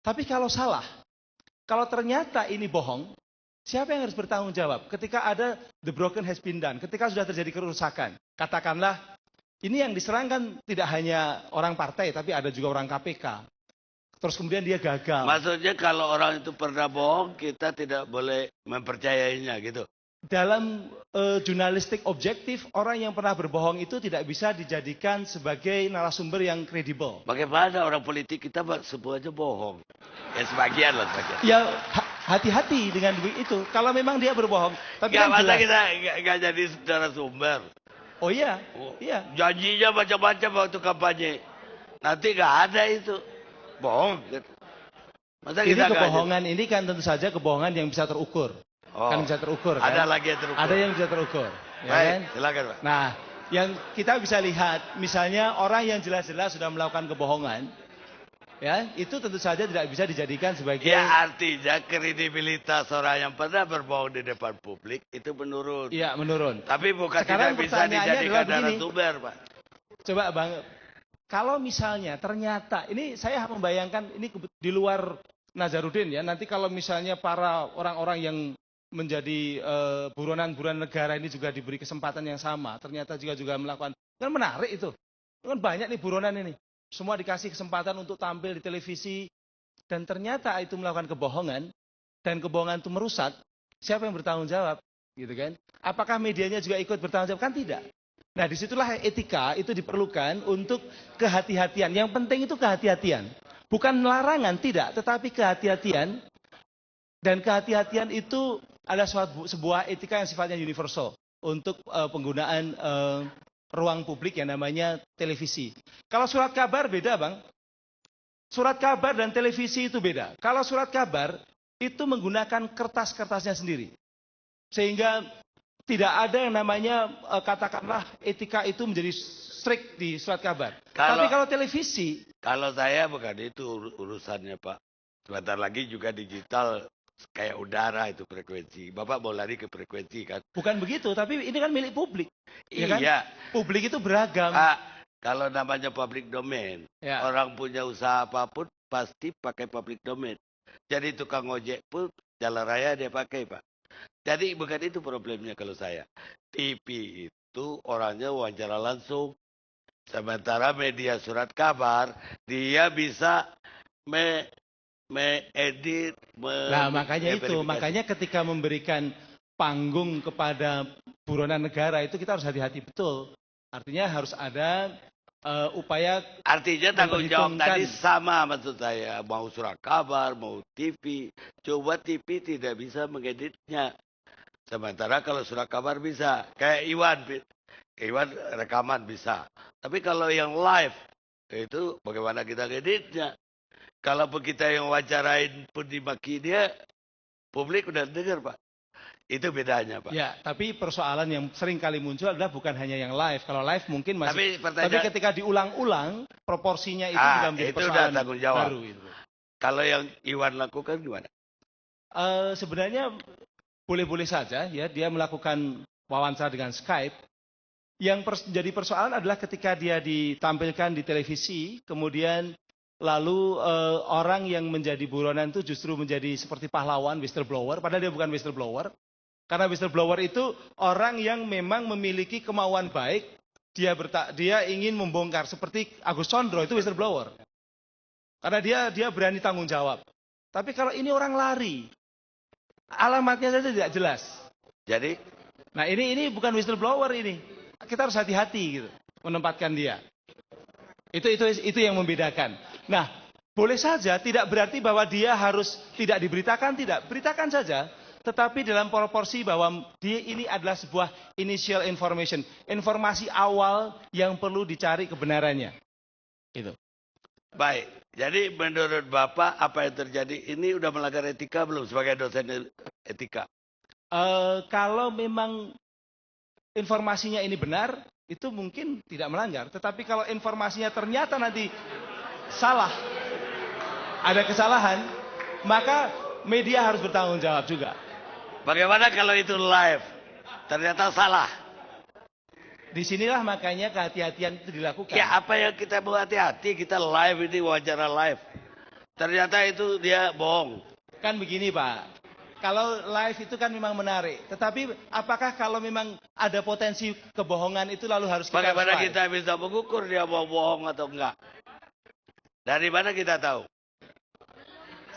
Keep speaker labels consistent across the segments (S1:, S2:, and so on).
S1: Tapi kalau salah, kalau ternyata ini bohong, siapa yang harus bertanggung jawab? Ketika ada the broken has been done, ketika sudah terjadi kerusakan, katakanlah ini yang diserangkan tidak hanya orang partai, tapi ada juga orang KPK. Terus kemudian dia gagal.
S2: Maksudnya kalau orang itu pernah bohong, kita tidak boleh mempercayainya gitu.
S1: Dalam jurnalistik objektif, orang yang pernah berbohong itu tidak bisa dijadikan sebagai narasumber yang kredibel.
S2: Bagaimana orang politik kita semuanya bohong? Ya sebagian lah sebagian.
S1: Ya hati-hati dengan itu. Kalau memang dia berbohong, tapi
S2: Gak
S1: kan
S2: masa
S1: jelas.
S2: kita gak jadi narasumber.
S1: Oh iya, iya.
S2: Janjinya macam-macam waktu kampanye. Nanti gak ada itu. Bohong. Masa
S1: Ini
S2: kita
S1: kebohongan ini kan tentu saja kebohongan yang bisa terukur. Kan bisa terukur kan?
S2: Ada lagi yang terukur.
S1: Ada yang bisa terukur. Ya
S2: Baik,
S1: kan?
S2: silakan Pak.
S1: Nah, yang kita bisa lihat, misalnya orang yang jelas-jelas sudah melakukan kebohongan, ya itu tentu saja tidak bisa dijadikan sebagai.
S2: Ya artinya kredibilitas orang yang pernah berbohong di depan publik itu menurun.
S1: Iya menurun.
S2: Tapi bukan
S1: Sekarang
S2: tidak bisa dijadikan narasumber Pak.
S1: Coba Bang, kalau misalnya ternyata, ini saya membayangkan ini di luar Nazarudin ya, nanti kalau misalnya para orang-orang yang menjadi buronan-buronan negara ini juga diberi kesempatan yang sama, ternyata juga melakukan, kan menarik itu. Kan banyak nih buronan ini, semua dikasih kesempatan untuk tampil di televisi, dan ternyata itu melakukan kebohongan, dan kebohongan itu merusak, siapa yang bertanggung jawab? Gitu kan? Apakah medianya juga ikut bertanggung jawab? Kan tidak. Nah disitulah etika itu diperlukan untuk kehati-hatian. Yang penting itu kehati-hatian. Bukan larangan, tidak. Tetapi kehati-hatian. Dan kehati-hatian itu adalah sebuah etika yang sifatnya universal. Untuk penggunaan ruang publik yang namanya televisi. Kalau surat kabar beda Bang. Surat kabar dan televisi itu beda. Kalau surat kabar itu menggunakan kertas-kertasnya sendiri. Sehingga tidak ada yang namanya katakanlah etika itu menjadi strict di surat kabar. Tapi kalau televisi.
S2: Kalau saya bukan itu urusannya Pak. Sebentar lagi juga digital kayak udara itu frekuensi. Bapak mau lari ke frekuensi kan?
S1: Bukan begitu, tapi ini kan milik publik.
S2: Iya.
S1: Ya kan? Publik itu beragam.
S2: Pak, kalau namanya public domain,
S1: ya.
S2: Orang punya usaha apapun pasti pakai public domain. Jadi tukang ojek pun jalan raya dia pakai Pak. Jadi bukan itu problemnya kalau saya. TV itu orangnya wawancara langsung. Sementara media surat kabar, dia bisa edit.
S1: Nah makanya itu, makanya ketika memberikan panggung kepada buronan negara itu kita harus hati-hati betul. Artinya harus ada upaya.
S2: Artinya tanggung jawab tadi sama maksud saya. Mau surat kabar, mau TV. Coba TV tidak bisa mengeditnya. Sementara kalau surat kabar bisa. Kayak Iwan rekaman bisa. Tapi kalau yang live, itu bagaimana kita ngeditnya. Kalau kita yang wacarain pun dimaki dia, publik udah dengar Pak. Itu bedanya Pak.
S1: Ya, tapi persoalan yang sering kali muncul adalah bukan hanya yang live. Kalau live mungkin masih. Tapi ketika diulang-ulang, proporsinya itu juga menjadi persoalan
S2: tanggung jawab.
S1: baru. Itu.
S2: Kalau yang Iwan lakukan gimana?
S1: Sebenarnya boleh-boleh saja ya dia melakukan wawancara dengan Skype. Yang jadi persoalan adalah ketika dia ditampilkan di televisi, kemudian lalu orang yang menjadi buronan itu justru menjadi seperti pahlawan, whistleblower, padahal dia bukan whistleblower. Karena whistleblower itu orang yang memang memiliki kemauan baik, dia ingin membongkar, seperti Agus Condro itu whistleblower. Karena dia berani tanggung jawab. Tapi kalau ini orang lari, alamatnya saja tidak jelas.
S2: Jadi?
S1: Nah ini bukan whistleblower ini. Kita harus hati-hati gitu menempatkan dia. Itu yang membedakan. Nah, boleh saja tidak berarti bahwa dia harus tidak diberitakan, tidak. Beritakan saja, tetapi dalam proporsi bahwa dia ini adalah sebuah initial information, informasi awal yang perlu dicari kebenarannya. Itu.
S2: Baik. Jadi menurut Bapak apa yang terjadi ini udah melanggar etika belum sebagai dosen etika?
S1: Kalau memang informasinya ini benar, itu mungkin tidak melanggar. Tetapi kalau informasinya ternyata nanti salah, ada kesalahan, maka media harus bertanggung jawab juga.
S2: Bagaimana kalau itu live, ternyata salah?
S1: Disinilah makanya kehati-hatian itu dilakukan.
S2: Ya apa yang kita mau hati-hati, kita live ini wawancara live. ternyata itu dia bohong.
S1: Kan begini Pak, kalau live itu kan memang menarik. Tetapi apakah kalau memang ada potensi kebohongan itu lalu harus kita
S2: Bagaimana
S1: live?
S2: kita bisa mengukur dia mau bohong atau enggak? Dari mana kita tahu?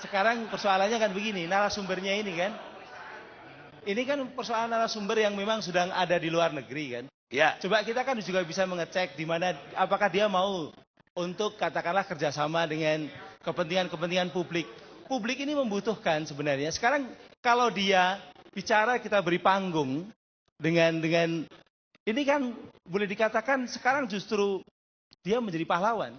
S1: Sekarang persoalannya kan begini, narasumbernya ini kan. Ini kan persoalan narasumber yang memang sudah ada di luar negeri kan.
S2: Ya.
S1: Coba kita kan juga bisa mengecek di mana apakah dia mau untuk katakanlah kerjasama dengan kepentingan-kepentingan publik. Publik ini membutuhkan sebenarnya. Sekarang kalau dia bicara kita beri panggung dengan ini kan boleh dikatakan sekarang justru dia menjadi pahlawan.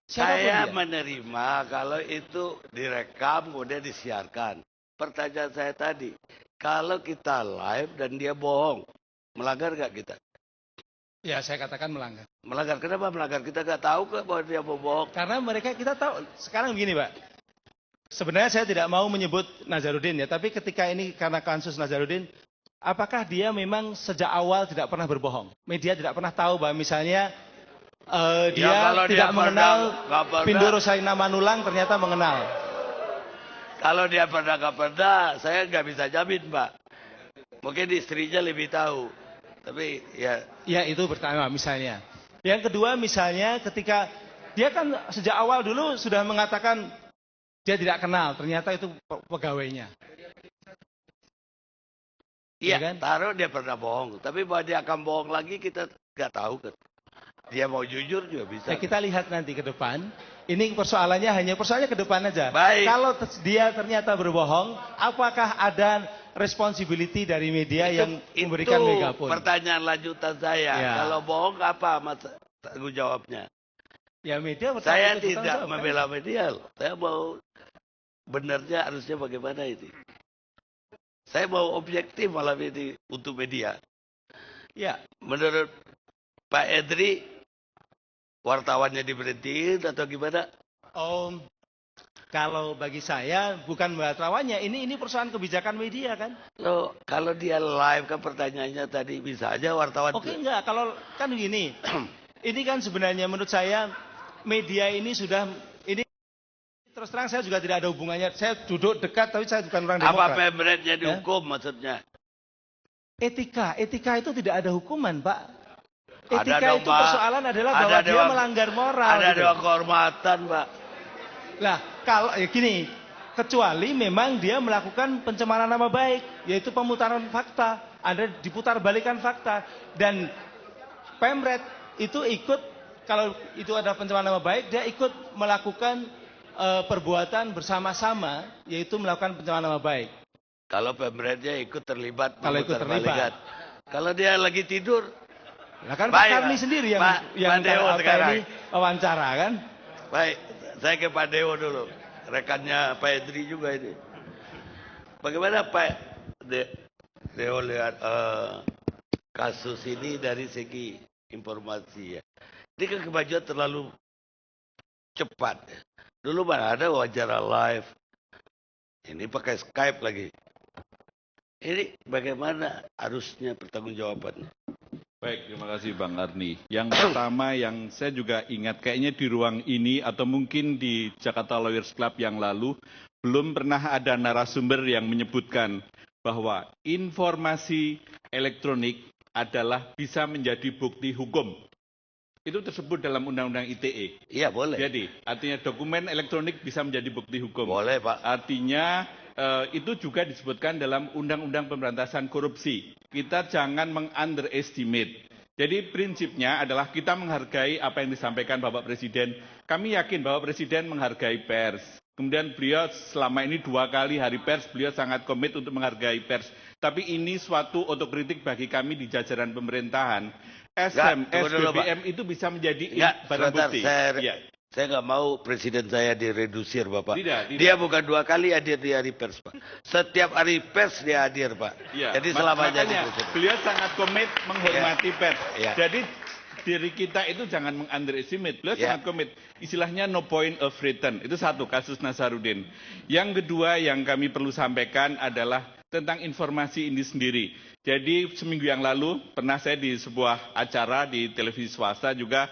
S2: Saya menerima kalau itu direkam kemudian disiarkan. Pertanyaan saya tadi, kalau kita live dan dia bohong, melanggar nggak kita?
S1: Ya saya katakan melanggar.
S2: Melanggar, kenapa melanggar? Kita nggak tahu kok bahwa dia mau bohong.
S1: Karena kita tahu, sekarang begini Pak. Sebenarnya saya tidak mau menyebut Nazarudin ya, tapi ketika ini karena kasus Nazarudin, apakah dia memang sejak awal tidak pernah berbohong? Media tidak pernah tahu bahwa misalnya dia tidak mengenal Pindu Rosaina Manulang, ternyata mengenal.
S2: Kalau dia pernah nggak pernah, saya nggak bisa jamin Pak. Mungkin istrinya lebih tahu. Tapi ya.
S1: Ya itu pertama misalnya. Yang kedua misalnya ketika dia kan sejak awal dulu sudah mengatakan dia tidak kenal, ternyata itu pegawainya.
S2: Iya
S1: ya kan?
S2: Taruh dia pernah bohong. Tapi bahwa dia akan bohong lagi kita nggak tahu kan. Dia mau jujur juga bisa.
S1: Ya, kita lihat nanti ke depan. Ini persoalannya persoalannya ke depan aja.
S2: Baik.
S1: Kalau dia ternyata berbohong, apakah ada responsibility dari media yang memberikan megafon?
S2: Pertanyaan lanjutan saya. Ya. Kalau bohong apa tanggung jawabnya?
S1: Ya media.
S2: Saya tidak membela media loh. Saya mau benarnya harusnya bagaimana ini? Saya mau objektif malam ini untuk media. Ya, menurut Pak Edri, wartawannya diberhentiin atau gimana?
S1: Kalau bagi saya bukan wartawannya, ini persoalan kebijakan media kan?
S2: Loh, kalau dia live kan pertanyaannya tadi bisa aja wartawan.
S1: Oke enggak, kalau kan begini, ini kan sebenarnya menurut saya media ini sudah terus terang saya juga tidak ada hubungannya. Saya duduk dekat tapi saya bukan orang Demokrat.
S2: Apa pemberatnya dihukum maksudnya?
S1: Etika itu tidak ada hukuman Pak. Etika itu persoalan adalah bahwa dia melanggar moral.
S2: Ada dewan kehormatan Pak.
S1: Lah kalau gini, kecuali memang dia melakukan pencemaran nama baik, yaitu pemutaran fakta, ada diputar balikan fakta, dan Pemret itu ikut, kalau itu ada pencemaran nama baik, dia ikut melakukan perbuatan bersama-sama, yaitu melakukan pencemaran nama baik.
S2: Kalau Pemretnya ikut terlibat,
S1: kalau
S2: dia lagi tidur,
S1: nah kan Pak Karni sendiri yang ini wawancara kan.
S2: Baik, saya ke Pak Dewo dulu, rekannya Pak Edri juga ini. Bagaimana Pak Dewo lihat kasus ini dari segi informasi ya? Ini kan kemajuan terlalu cepat. Dulu mana ada wawancara live, ini pakai Skype lagi. Ini bagaimana harusnya pertanggungjawabannya?
S3: Baik, terima kasih Bang Arni. Yang pertama yang saya juga ingat, kayaknya di ruang ini atau mungkin di Jakarta Lawyers Club yang lalu, belum pernah ada narasumber yang menyebutkan bahwa informasi elektronik adalah bisa menjadi bukti hukum. Itu tersebut dalam Undang-Undang ITE.
S2: Iya, boleh.
S3: Jadi, artinya dokumen elektronik bisa menjadi bukti hukum.
S2: Boleh, Pak.
S3: Artinya, itu juga disebutkan dalam Undang-Undang Pemberantasan Korupsi. Kita jangan meng-underestimate. Jadi, prinsipnya adalah kita menghargai apa yang disampaikan Bapak Presiden. Kami yakin Bapak Presiden menghargai pers. Kemudian beliau selama ini 2 kali hari pers, beliau sangat komit untuk menghargai pers. Tapi ini suatu otokritik bagi kami di jajaran pemerintahan. SBBM itu bisa menjadi barang bukti.
S2: Saya nggak mau presiden saya diredusir, Bapak.
S3: Tidak.
S2: Dia bukan 2 kali hadir di hari pers, Pak. Setiap hari pers dia hadir, Pak.
S3: Ya,
S2: jadi selamanya
S3: beliau sangat komit menghormati pers.
S2: Ya.
S3: Jadi diri kita itu jangan meng-underestimate. Beliau sangat komit. Istilahnya no point of return. Itu satu, kasus Nazarudin. Yang kedua yang kami perlu sampaikan adalah tentang informasi ini sendiri. Jadi seminggu yang lalu pernah saya di sebuah acara di televisi swasta juga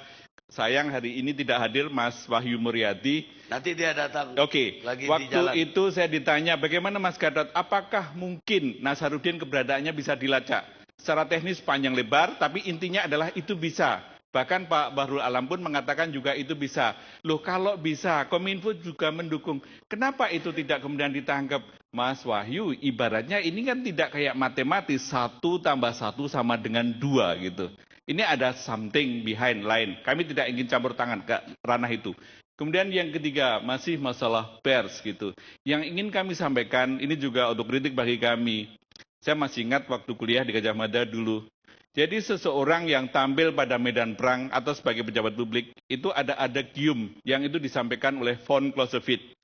S3: sayang hari ini tidak hadir Mas Wahyu Muryadi.
S2: Nanti dia datang.
S3: Oke,
S2: Lagi di
S3: waktu
S2: jalan.
S3: itu saya ditanya bagaimana Mas Gatot, apakah mungkin Nazarudin keberadaannya bisa dilacak? Secara teknis panjang lebar, tapi intinya adalah itu bisa. Bahkan Pak Bahrul Alam pun mengatakan juga itu bisa. Loh kalau bisa, Kominfo juga mendukung. Kenapa itu tidak kemudian ditangkap? Mas Wahyu, ibaratnya ini kan tidak kayak matematis, 1 tambah 1 sama dengan 2 gitu. Ini ada something behind lain. Kami tidak ingin campur tangan ke ranah itu. Kemudian yang ketiga, masih masalah pers gitu. Yang ingin kami sampaikan, ini juga otokritik bagi kami. Saya masih ingat waktu kuliah di Gajah Mada dulu. Jadi seseorang yang tampil pada medan perang atau sebagai pejabat publik, itu ada adagium yang itu disampaikan oleh von Clausewitz.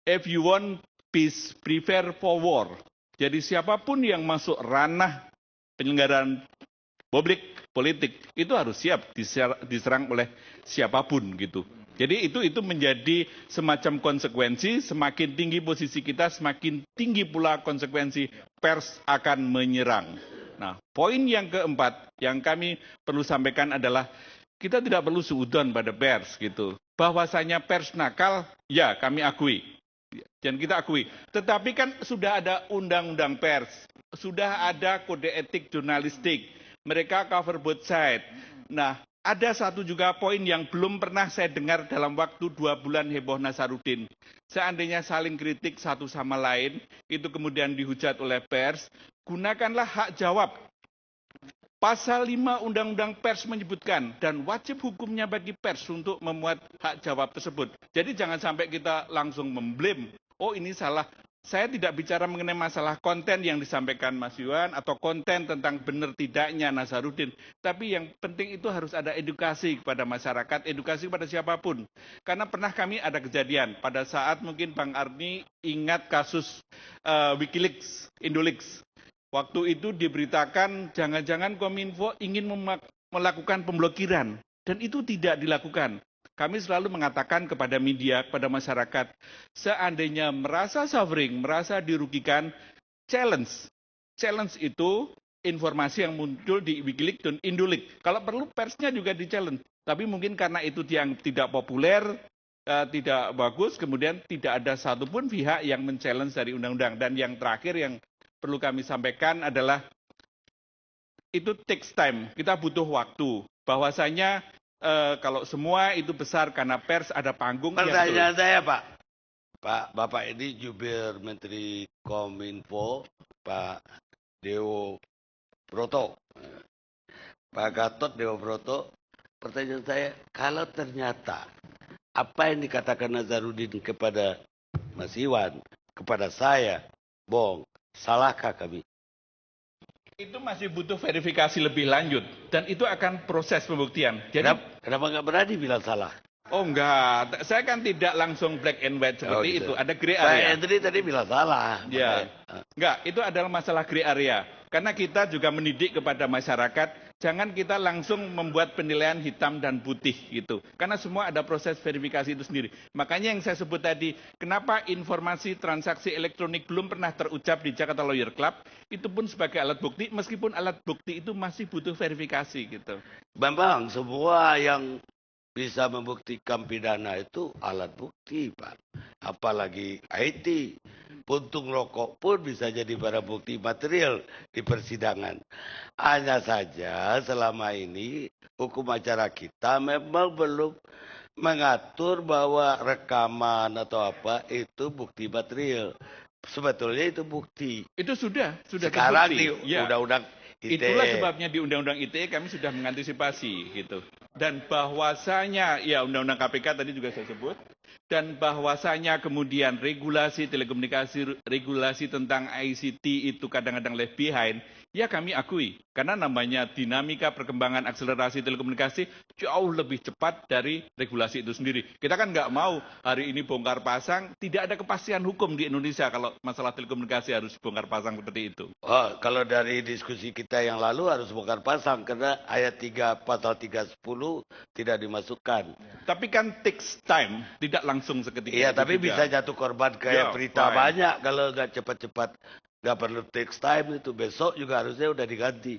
S3: If you want peace, prepare for war. Jadi siapapun yang masuk ranah penyelenggaraan publik, politik, itu harus siap diserang oleh siapapun gitu. Jadi itu menjadi semacam konsekuensi, semakin tinggi posisi kita, semakin tinggi pula konsekuensi pers akan menyerang. Nah, poin yang keempat yang kami perlu sampaikan adalah kita tidak perlu suudon pada pers gitu. Bahwasanya pers nakal, ya kami akui. Dan kita akui. Tetapi kan sudah ada undang-undang pers, sudah ada kode etik jurnalistik. Mereka cover both side. Nah, ada satu juga poin yang belum pernah saya dengar dalam waktu 2 bulan heboh Nazarudin. Seandainya saling kritik satu sama lain, itu kemudian dihujat oleh pers, gunakanlah hak jawab. Pasal 5 Undang-Undang Pers menyebutkan dan wajib hukumnya bagi pers untuk memuat hak jawab tersebut. Jadi jangan sampai kita langsung memblame, oh ini salah. Saya tidak bicara mengenai masalah konten yang disampaikan Mas Yuan atau konten tentang benar tidaknya Nazarudin. Tapi yang penting itu harus ada edukasi kepada masyarakat, edukasi kepada siapapun. Karena pernah kami ada kejadian pada saat mungkin Bang Arni ingat kasus Wikileaks, Indoleaks. Waktu itu diberitakan jangan-jangan Kominfo ingin melakukan pemblokiran. Dan itu tidak dilakukan. Kami selalu mengatakan kepada media, kepada masyarakat, seandainya merasa suffering, merasa dirugikan, challenge. Challenge itu informasi yang muncul di Wikileaks dan Indoleaks. Kalau perlu persnya juga di-challenge. Tapi mungkin karena itu dianggap tidak populer, tidak bagus, kemudian tidak ada satupun pihak yang men-challenge dari undang-undang. Dan yang terakhir yang perlu kami sampaikan adalah, itu takes time, kita butuh waktu. Bahwasanya kalau semua itu besar karena pers ada panggung.
S2: Pertanyaan saya Pak, Bapak ini jubir Menteri Kominfo, Pak Dewo Broto, Pak Gatot Dewo Broto. Pertanyaan saya, kalau ternyata apa yang dikatakan Nazarudin kepada Mas Iwan, kepada saya, bohong, salahkah kami?
S3: Itu masih butuh verifikasi lebih lanjut dan itu akan proses pembuktian. Jadi
S2: kenapa nggak berani bilang salah?
S3: Oh enggak, saya kan tidak langsung black and white seperti
S2: gitu.
S3: itu. Ada gray area.
S2: Pak Henry tadi bilang salah.
S3: Ya, enggak, itu adalah masalah gray area. Karena kita juga mendidik kepada masyarakat, jangan kita langsung membuat penilaian hitam dan putih gitu. Karena semua ada proses verifikasi itu sendiri. Makanya yang saya sebut tadi, kenapa informasi transaksi elektronik belum pernah terucap di Jakarta Lawyer Club, itu pun sebagai alat bukti, meskipun alat bukti itu masih butuh verifikasi gitu.
S2: Bambang, semua yang bisa membuktikan pidana itu alat bukti, Pak. Apalagi IT. Puntung rokok pun bisa jadi barang bukti material di persidangan. Hanya saja selama ini hukum acara kita memang belum mengatur bahwa rekaman atau apa itu bukti material. Sebetulnya itu bukti.
S3: Itu sudah
S2: Sekarang
S3: terbukti.
S2: di Undang-Undang ITE.
S3: Itulah sebabnya di Undang-Undang ITE kami sudah mengantisipasi gitu. Dan bahwasanya, ya Undang-Undang KPK tadi juga saya sebut, dan bahwasanya kemudian regulasi telekomunikasi, regulasi tentang ICT itu kadang-kadang left behind, ya kami akui. Karena namanya dinamika perkembangan akselerasi telekomunikasi jauh lebih cepat dari regulasi itu sendiri. Kita kan nggak mau hari ini bongkar pasang, tidak ada kepastian hukum di Indonesia kalau masalah telekomunikasi harus bongkar pasang seperti itu.
S2: Oh, kalau dari diskusi kita yang lalu harus bongkar pasang karena ayat 3 pasal 310 tidak dimasukkan.
S3: Tapi kan takes time, tidak langsung seketika.
S2: Iya, tapi
S3: juga
S2: bisa jatuh korban kayak berita banyak kalau nggak cepat-cepat. Nggak perlu takes time itu, besok juga harusnya udah diganti.